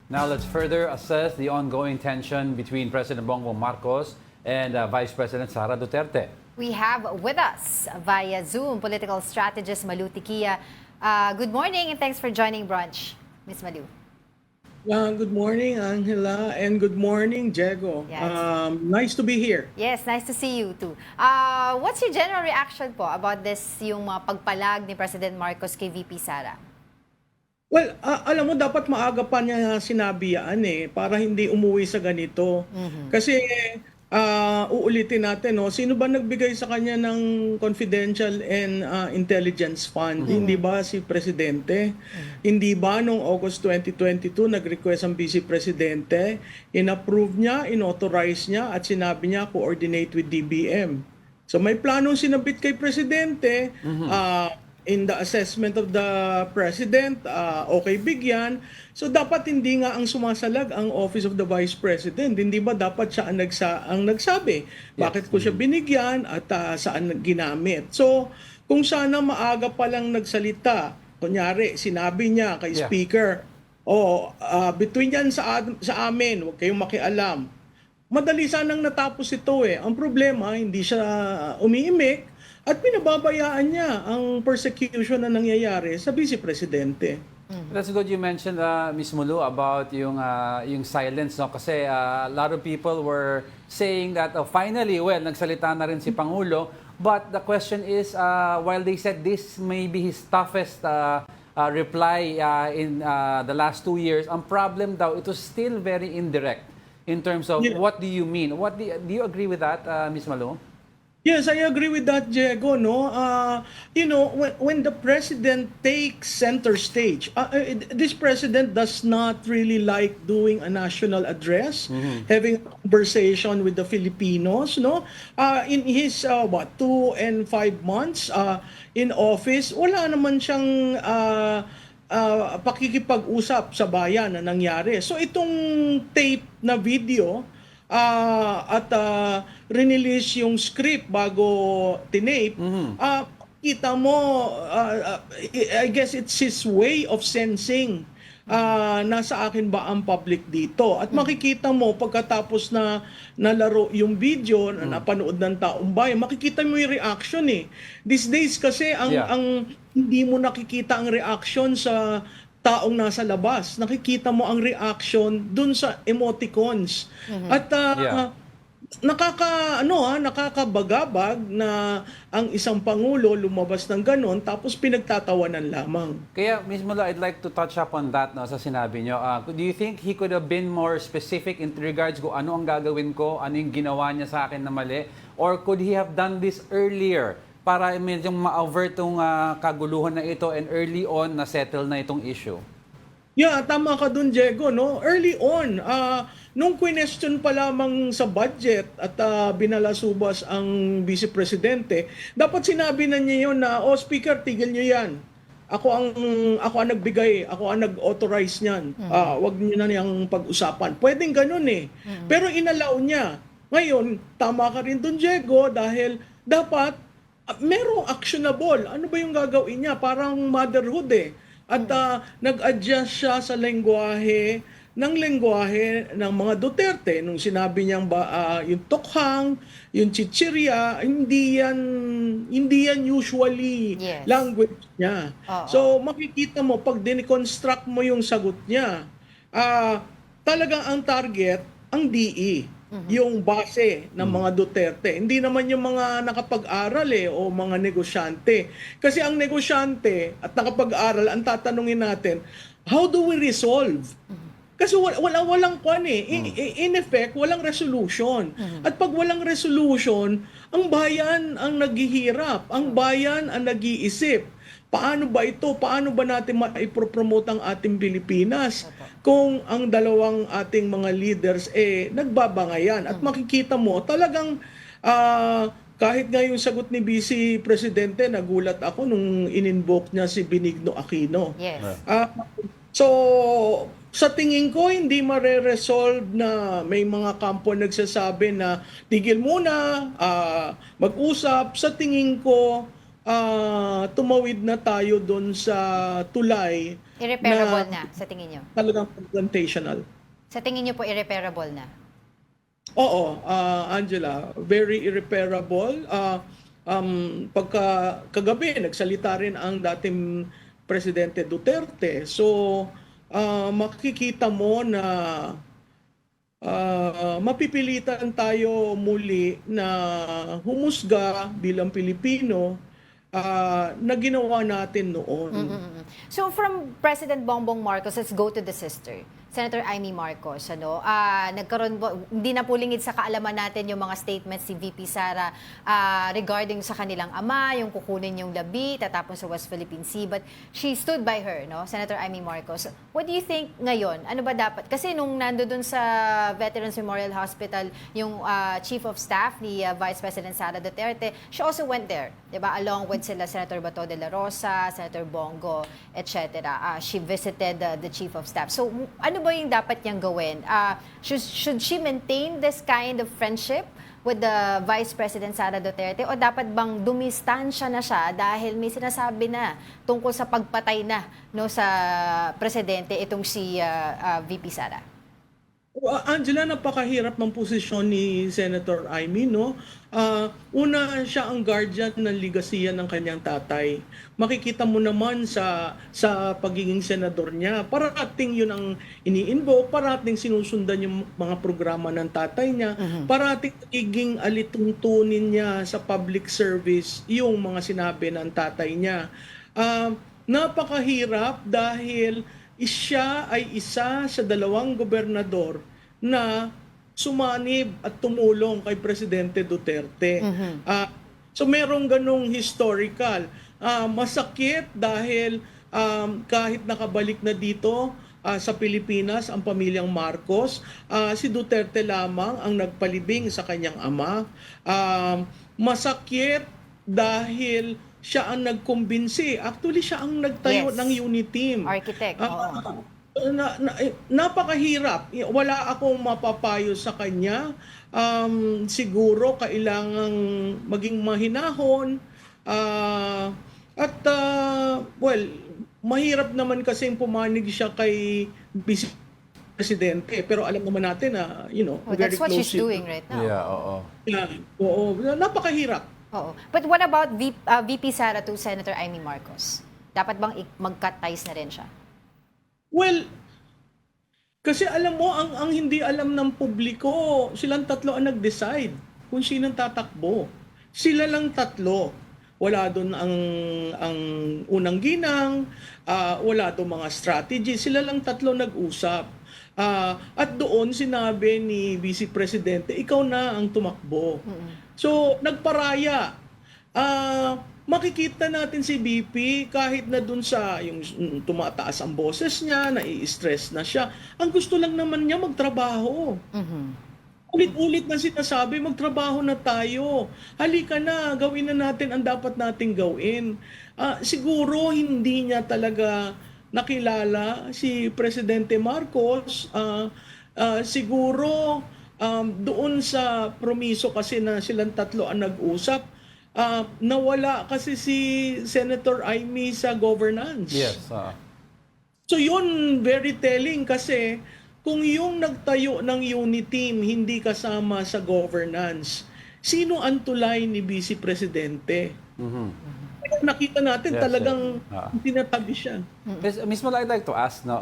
Now let's further assess the ongoing tension between President Bongbong Marcos and Vice President Sara Duterte. We have with us via Zoom political strategist Malu Tiquia. Good morning and thanks for joining Brunch, Ms. Malu. Good morning, Angela, and good morning, Diego. Yes. Nice to be here. Yes, nice to see you too. What's your general reaction po about this, yung mga pagpalag ni President Marcos kay VP Sara? Well, alam mo, dapat maaga pa niya sinabi yan para hindi umuwi sa ganito. Kasi uulitin natin, no, sino ba nagbigay sa kanya ng confidential and intelligence fund? Hindi ba si Presidente? Hindi ba noong August 2022 nag-request ang Vice Presidente, in-approve niya, in-authorize niya at sinabi niya coordinate with DBM. So may planong sinabit kay Presidente, in the assessment of the President, okay bigyan. So dapat hindi nga ang sumasalag ang Office of the Vice President. Hindi ba dapat siya ang nagsabi? Bakit ko siya binigyan at saan ginamit? So kung sana maaga pa lang nagsalita, kunyari sinabi niya kay Speaker, between yan sa amin, huwag kayong makialam. Madali sanang natapos ito Ang problema, hindi siya umiimik at pinababayaan niya ang persecution na nangyayari sa Vice Presidente. That's good you mentioned, Ms. Mulu, about yung silence. No? Kasi a lot of people were saying that finally, well, nagsalita na rin si Pangulo. But the question is, while they said this may be his toughest reply in the last 2 years, ang problem daw, it was still very indirect in terms of what do you mean? Do you agree with that, Ms. Malu? Yes, I agree with that, Diego. No, when the president takes center stage, this president does not really like doing a national address, having a conversation with the Filipinos. No, in his 2 and 5 months in office, wala naman siyang pakikipag-usap sa bayan na nangyari. So itong tape na video at release yung script bago tinape, kita mo, I guess it's his way of sensing nasa akin ba ang public dito. At makikita mo pagkatapos na nalaro yung video na napanood ng taong bayan, makikita mo yung reaction These days kasi ang hindi mo nakikita ang reaction sa taong nasa labas. Nakikita mo ang reaction dun sa emoticons. At nakakabagabag na ang isang pangulo lumabas ng ganon tapos pinagtatawanan lamang. Kaya, Ms. Mulu, I'd like to touch up on that sa sinabi niyo. Do you think he could have been more specific in regards kung ano ang gagawin ko, ano yung ginawa niya sa akin na mali? Or could he have done this earlier para medyo ma-avert itong kaguluhan na ito and early on na settle na itong issue? Yeah, tama ka dun, Diego. No? Early on, nung question pa lamang sa budget at binalasubas ang Vice Presidente, dapat sinabi na niya yun na, Speaker, tigil niyo yan. Ako ang nagbigay, ako ang nag-authorize niyan. Wag niyo na niyang pag-usapan. Pwedeng ganun Pero inalaw niya. Ngayon, tama ka rin dun, Diego, dahil dapat merong actionable. Ano ba yung gagawin niya? Parang motherhood At nag-adjust siya sa lengguwahe ng mga Duterte nung sinabi niyang yung tokhang, yung chichirya, hindi yan usually language niya. So makikita mo pag diniconstruct mo yung sagot niya, talagang ang target ang DE. Yung base ng mga Duterte. Hindi naman yung mga nakapag-aral o mga negosyante. Kasi ang negosyante at nakapag-aral, ang tatanungin natin, how do we resolve? Kasi walang kwan In effect, walang resolution. At pag walang resolution, ang bayan ang naghihirap, ang bayan ang nag-iisip. Paano ba ito? Paano ba natin maipropromote ang ating Pilipinas kung ang dalawang ating mga leaders nagbabangayan? At makikita mo talagang kahit nga yung sagot ni Vice Presidente, nagulat ako nung in-invoke niya si Benigno Aquino. Yes. So sa tingin ko hindi mare-resolve na may mga kampo nagsasabi na tigil muna, mag-usap. Sa tingin ko tumawid na tayo doon sa tulay Irreparable na, sa tingin nyo? talagang confrontational. Sa tingin nyo po, irreparable na? Oo, Angela, very irreparable. Pagka kagabi, nagsalita rin ang dating Presidente Duterte. So, makikita mo na mapipilitan tayo muli na humusga bilang Pilipino na ginawa natin noon. So from President Bongbong Marcos, let's go to the sister. Senator Amy Marcos, nagkaroon hindi na pulingid sa kaalaman natin yung mga statements si VP Sara regarding sa kanilang ama, yung kukunin yung labi, tatapon sa West Philippine Sea, but she stood by her, no? Senator Amy Marcos. What do you think ngayon? Ano ba dapat? Kasi nung nandoon sa Veterans Memorial Hospital, yung Chief of Staff ni Vice President Sara Duterte, she also went there, 'di ba? Along with sila Senator Bato de la Rosa, Senator Bongo, etc. She visited the Chief of Staff. So ano ba yung dapat niyang gawin? Should she maintain this kind of friendship with the Vice President Sara Duterte, o dapat bang dumistansya na siya dahil may sinasabi na tungkol sa pagpatay na, no, sa presidente itong si VP Sara? Angela, napakahirap ng posisyon ni Senator Amy, no? Una, siya ang guardian ng ligasiya ng kanyang tatay. Makikita mo naman sa pagiging senador niya, parating yun ang ini-invoke, parating sinusundan yung mga programa ng tatay niya, parating nagiging alituntunin niya sa public service yung mga sinabi ng tatay niya. Napakahirap dahil siya ay isa sa 2 gobernador na sumanib at tumulong kay Presidente Duterte. So merong ganong historical. Masakit dahil kahit nakabalik na dito sa Pilipinas ang pamilyang Marcos, si Duterte lamang ang nagpalibing sa kanyang ama. Masakit dahil siya ang nagkumbinsi. Actually, siya ang nagtayo ng unit team. Architect, oo. Napakahirap. Wala akong mapapayo sa kanya. Siguro kailangang maging mahinahon. Well, mahirap naman kasi pumanig siya kay Vice Presidente. Pero alam naman natin na, very That's what close. she's doing right now. Yeah, oo. Oo, napakahirap. Oo. But what about VP Sara to Senator Amy Marcos? Dapat bang mag-cut ties na rin siya? Well, kasi alam mo, ang hindi alam ng publiko, silang 3 ang nag-decide kung sinong tatakbo. Sila lang 3. Wala doon ang unang ginang, wala doon mga strategy. Sila lang 3 nag-usap. At doon sinabi ni Vice Presidente, ikaw na ang tumakbo. So, nagparaya. Makikita natin si BP kahit na dun sa yung tumataas ang boses niya, nai-stress na siya. Ang gusto lang naman niya magtrabaho. Ulit-ulit na sinasabi, magtrabaho na tayo. Halika na, gawin na natin ang dapat nating gawin. Siguro hindi niya talaga nakilala si Presidente Marcos. Siguro doon sa promiso kasi na silang 3 ang nag-usap, nawala kasi si Senator Amy sa governance. Yes. So yun, very telling kasi kung yung nagtayo ng unit team hindi kasama sa governance, sino ang tulay ni Vice Presidente? Nakita natin talagang tinatabi siya. Miss Mula, I'd like to ask, no,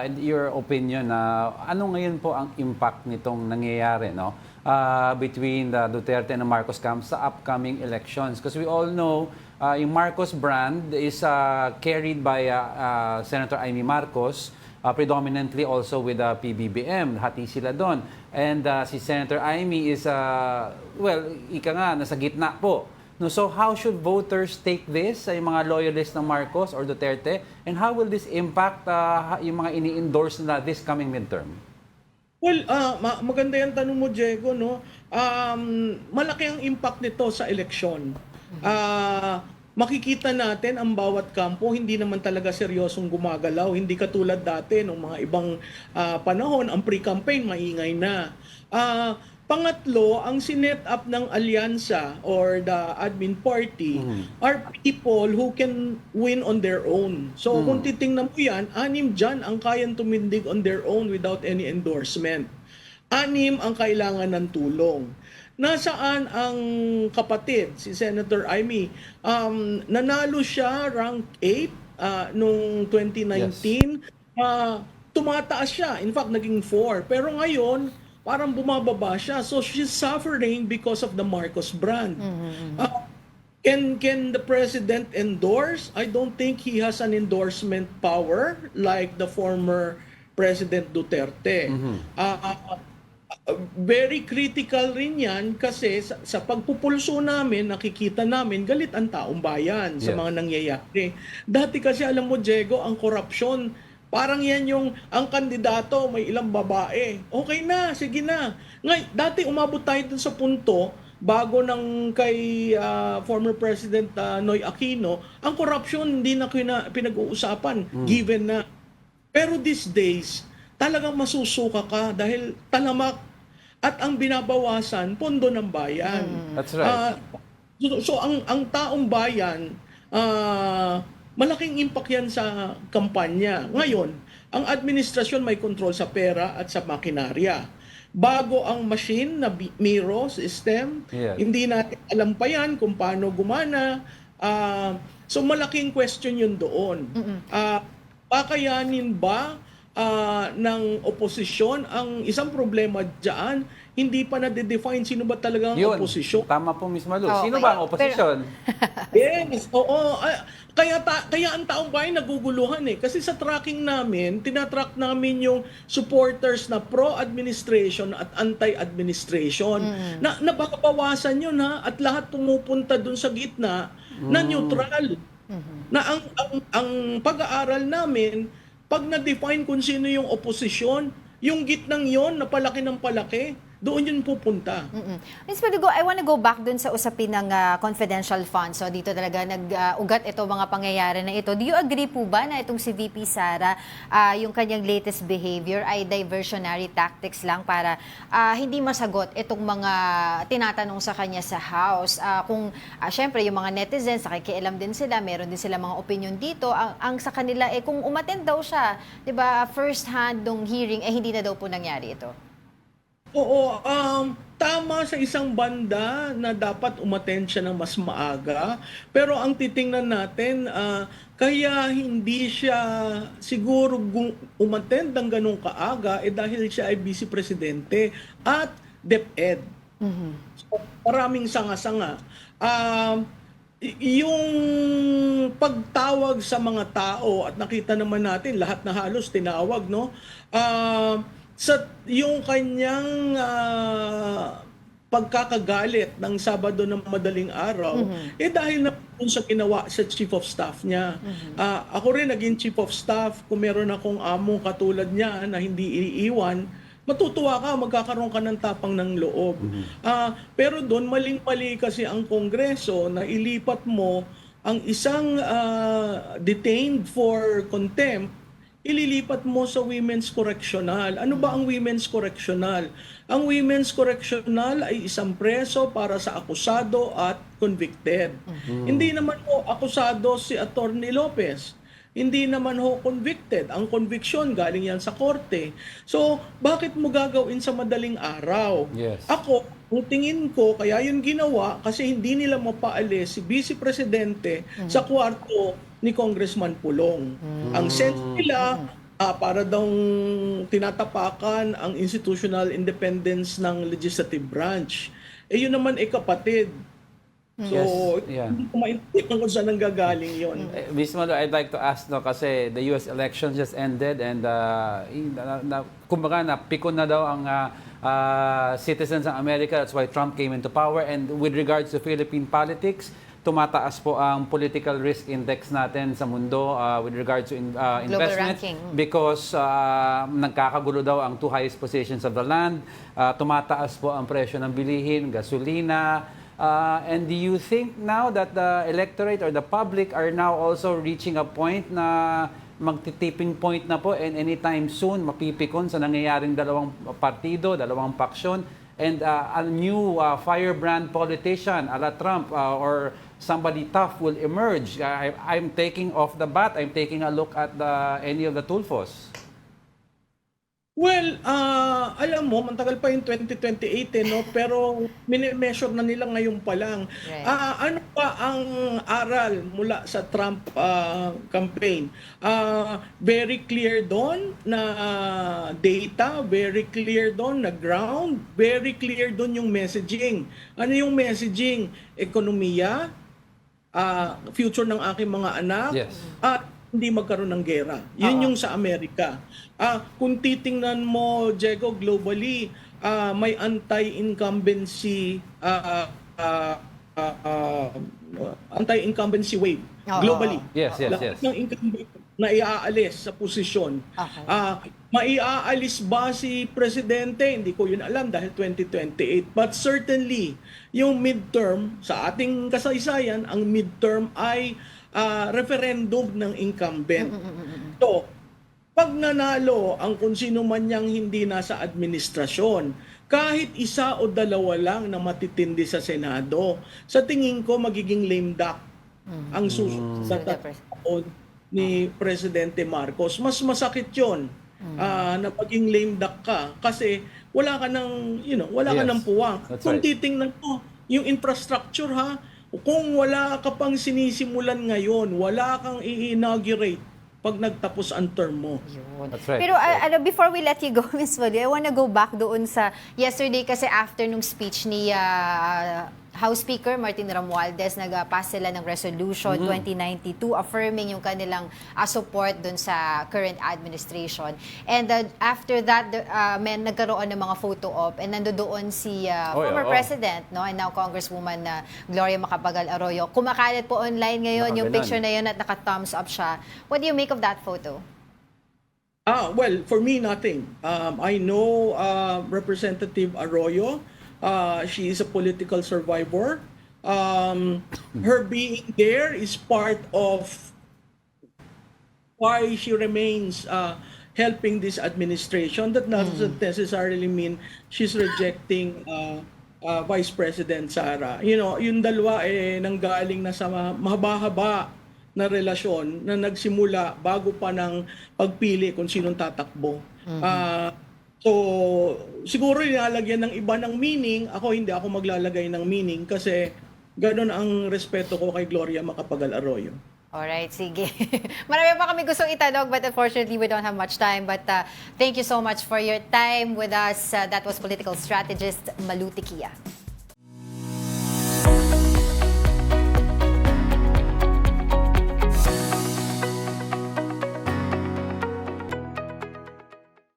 in your opinion, ano ngayon po ang impact nitong nangyayari, no, between the Duterte and the Marcos camp sa upcoming elections? Because we all know yung Marcos brand is carried by Senator Amy Marcos, predominantly also with PBBM. Hati sila doon. And si Senator Amy is, ika nga, nasa gitna po. No, so how should voters take this, yung mga loyalists ng Marcos or Duterte, and how will this impact yung mga ini-endorse na this coming midterm? Well, maganda yung tanong mo, Diego, no? Malaki ang impact nito sa eleksyon. Makikita natin ang bawat kampo, hindi naman talaga seryosong gumagalaw. Hindi katulad dati nung mga ibang panahon, ang pre-campaign maingay na. Pangatlo, ang sinet up ng alyansa or the admin party are people who can win on their own. So kung titingnan mo yan, 6 dyan ang kayang tumindig on their own without any endorsement. 6 ang kailangan ng tulong. Nasaan ang kapatid, si Senator Amy? Nanalo siya rank 8 noong 2019. Tumataas siya. In fact, naging 4. Pero ngayon, parang bumababa siya. So she's suffering because of the Marcos brand. Can the president endorse? I don't think he has an endorsement power like the former President Duterte. Very critical rin yan kasi sa pagpupulso namin, nakikita namin galit ang taong bayan sa Yeah. mga nangyayari. Dati kasi alam mo, Diego, ang korupsyon, parang yan yung ang kandidato, may ilang babae. Okay na, sige na. Dati umabot tayo dun sa punto, bago ng kay former President Noy Aquino, ang corruption hindi na pinag-uusapan, given na. Pero these days, talagang masusuka ka dahil talamak at ang binabawasan, pondo ng bayan. That's right. So ang taong bayan, malaking impact yan sa kampanya. Ngayon, ang administrasyon may control sa pera at sa makinarya. Bago ang machine na Miro system, Yeah. hindi natin alam pa yan kung paano gumana. So malaking question yun doon. Kakayanin ba ng oposisyon? Ang isang problema dyan, hindi pa na-define sino ba talaga ang Yun. oposisyon. Tama po, Miss Malu. Oo, Sino okay. ba ang oposisyon? Yes, oo. Kaya ang taong bayan naguguluhan eh. Kasi sa tracking namin, tinatrack namin yung supporters na pro-administration at anti-administration. Na bawasan yun ha, at lahat pumupunta dun sa gitna na neutral. Na ang pag-aaral namin, pag na-define kung sino yung oposisyon, yung gitnang yon na palaki ng palaki, doon yun pupunta. Ms. Malugo, I want to go back dun sa usapin ng confidential funds. So dito talaga nag-ugat ito mga pangyayari na ito. Do you agree po ba na itong si VP Sara, yung kanyang latest behavior ay diversionary tactics lang para hindi masagot itong mga tinatanong sa kanya sa House? Kung syempre yung mga netizens, nakikialam din sila, meron din sila mga opinion dito. Ang sa kanila, kung umattend daw siya, di ba, first hand nung hearing, hindi na daw po nangyari ito. Oo, tama sa isang banda na dapat umattend siya ng mas maaga. Pero ang titingnan natin, kaya hindi siya siguro umattend ng ganun kaaga dahil siya ay vice presidente at DepEd. So, maraming sanga-sanga. Yung pagtawag sa mga tao at nakita naman natin lahat na halos tinawag, no? Sa yung kanyang pagkakagalit ng Sabado ng madaling araw, dahil na sa ginawa sa Chief of Staff niya. Ako rin naging Chief of Staff, kung meron akong amo katulad niya na hindi iniiwan, matutuwa ka, magkakaroon ka ng tapang ng loob. Pero doon maling-mali kasi ang Kongreso na ilipat mo ang isang detained for contempt, ililipat mo sa Women's Correctional. Ano ba ang Women's Correctional? Ang Women's Correctional ay isang preso para sa akusado at convicted. Hindi naman ho akusado si Attorney Lopez. Hindi naman ho convicted. Ang conviction galing yan sa korte. So, bakit mo gagawin sa madaling araw? Yes. Ako, kung tingin ko, kaya yun ginawa kasi hindi nila mapaalis si Vice Presidente sa kwarto ni Congressman Pulong. Ang sense nila, para daw tinatapakan ang institutional independence ng legislative branch. Yun naman kapatid. So, Yes, yeah. hindi ko maintindihan kung saan nanggagaling yun. Miss Malu, I'd like to ask, no, kasi the US election just ended and kumbaga napikon na daw ang citizens ng America. That's why Trump came into power. And with regards to Philippine politics, tumataas po ang political risk index natin sa mundo with regards to investment ranking. because nagkakagulo daw ang 2 highest positions of the land. Tumataas po ang presyo ng bilihin, gasolina. And do you think now that the electorate or the public are now also reaching a point na magti-tipping point na po and anytime soon mapipikon sa nangyayaring dalawang partido, dalawang paksyon? and a new firebrand politician a la Trump or somebody tough will emerge. I'm taking off the bat. I'm taking a look at any of the Tulfos. Well, alam mo, mantagal pa yung 2028 no? Pero mini-measure na nila ngayon pa lang. Right. Ano pa ang aral mula sa Trump campaign? Very clear doon na data, very clear doon na ground, very clear doon yung messaging. Ano yung messaging? Ekonomiya, future ng aking mga anak, Yes. at hindi magkaroon ng gera. Yun yung sa Amerika. Kung titingnan mo, Diego, globally, may anti-incumbency anti-incumbency wave globally. Yes, yes, Lahat yes. ng incumbent na iaalis sa posisyon. Okay. Maiaalis ba si Presidente? Hindi ko yun alam dahil 2028. But certainly, yung midterm, sa ating kasaysayan, ang midterm ay referendum ng incumbent. So, pag nanalo ang kung sino man niyang hindi nasa administrasyon, kahit isa o dalawa lang na matitindi sa Senado, sa tingin ko magiging lame duck ang susunod sa taon ni Presidente Marcos. Mas masakit yun na maging lame duck ka kasi wala ka ng, wala ka Yes. ng puwang. That's Kung right. titingnan mo, yung infrastructure kung wala ka pang sinisimulan ngayon, wala kang i-inaugurate pag nagtapos ang term mo. Yun. That's right. Pero That's right. before we let you go, Ms. Vali, I wanna go back doon sa yesterday kasi after nung speech ni House Speaker Martin Romualdez, nag-pass sila ng resolution 2092 affirming yung kanilang support doon sa current administration. And after that, nagkaroon ng mga photo op and nandoon si former President and now Congresswoman Gloria Macapagal Arroyo. Kumakalat po online ngayon yung Nakaganon. picture na yun at naka-thumbs up siya. What do you make of that photo? Well, for me, nothing. I know Representative Arroyo. She is a political survivor. Her being there is part of why she remains helping this administration. That doesn't necessarily mean she's rejecting Vice President Sara. Yung dalawa nanggaling na sa mahaba-haba na relasyon na nagsimula bago pa ng pagpili kung sinong tatakbo. So, siguro nilalagyan ng iba ng meaning. Hindi ako maglalagay ng meaning kasi ganun ang respeto ko kay Gloria Macapagal Arroyo. Alright, sige. Marami pa kami gustong itanong but unfortunately we don't have much time. But thank you so much for your time with us. That was political strategist Malu Tiquia.